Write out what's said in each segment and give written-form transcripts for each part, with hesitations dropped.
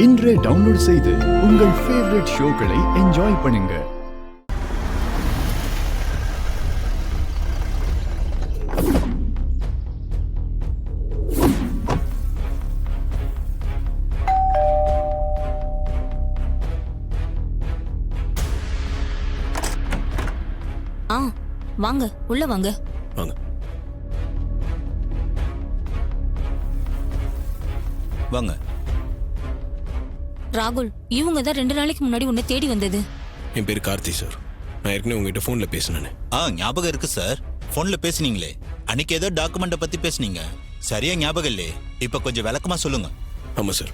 இன்றே டவுன்லோட் செய்து உங்கள் ஃபேவரட் ஷோக்களை என்ஜாய் பண்ணுங்க. வாங்க, உள்ள வாங்க. வாங்க வாங்க. ராகுல், இவங்க தான் 2 நாளைக்கு முன்னாடி உன்னை தேடி வந்தது. என் பேர் கார்த்தி சார். நான் ஏற்கனவே உங்ககிட்ட ஃபோனில் பேசினேன். ஞாபகம் இருக்கு சார். ஃபோன்ல பேசுனீங்களே, அன்னைக்கு ஏதோ டாக்குமெண்ட்டை பத்தி பேசுனீங்க. சரியா ஞாபகம் இல்லையே. இப்போ கொஞ்சம் விளக்கமா சொல்லுங்க. ஆமாம் சார்,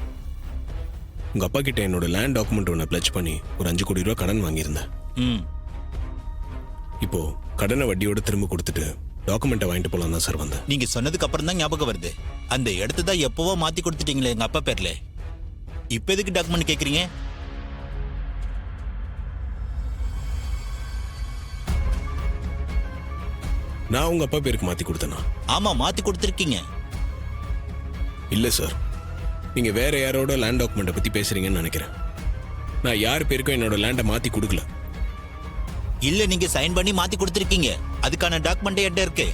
உங்கள் அப்பா கிட்ட என்னோட லேண்ட் டாக்குமெண்ட் ஒன்று பிளட்ஜ் பண்ணி ஒரு 5 கோடி ரூபா கடன் வாங்கியிருந்தேன். இப்போ கடனை வட்டியோட திரும்ப கொடுத்துட்டு டாக்குமெண்ட்டை வாங்கிட்டு போலாம் தான் சார் வந்தேன். நீங்க சொன்னதுக்கு அப்புறம் தான் ஞாபகம் வருது. அந்த இடத்த தான் எப்பவோ மாத்தி கொடுத்துட்டீங்களே எங்க அப்பா பேர்ல. இப்ப எதுக்கு டாக்குமெண்ட் கேக்குறீங்க? நான் உங்க அப்பா பேருக்கு மாத்தி கொடுத்தேனா? ஆமா, மாத்தி கொடுத்துருக்கீங்க. இல்ல சார், நீங்க வேற யாரோட லேண்ட் டாக்குமெண்ட்டை பத்தி பேசுறீங்கன்னு நினைக்கிறேன். நான் யார் பேருக்கும் என்னோட லேண்டை மாத்தி கொடுக்கல. இல்ல, நீங்க சைன் பண்ணி மாத்தி கொடுத்துருக்கீங்க. அதுக்கான டாக்குமெண்ட் எட்ட இருக்கு.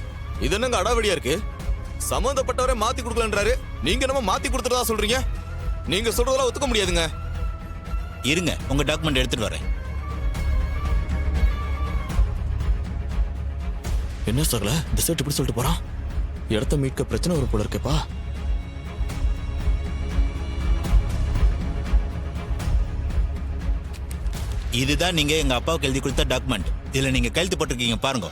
இது என்னங்க அடாவடியா இருக்கு? சம்பந்தப்பட்டவரே மாத்தி கொடுக்கலன்றாரு, நீங்க நம்ம மாத்தி கொடுத்துறதா சொல்றீங்க? நீங்க சொல்றதெல்லாம் ஒத்துக்க முடியாதுங்க. இருங்க, உங்க டாக்குமெண்ட் எடுத்துட்டு வரேன். என்ன சகல இந்த செட் இப்படி சொல்லிட்டு போறான்? இடத்த மீட்க பிரச்சனை ஒரு போல இருக்கேப்பா. இதுதான் நீங்க எங்க அப்பாவுக்கு எழுதி கொடுத்த டாக்குமெண்ட். இதுல நீங்க கையெழுத்து போட்டிருக்கீங்க பாருங்க.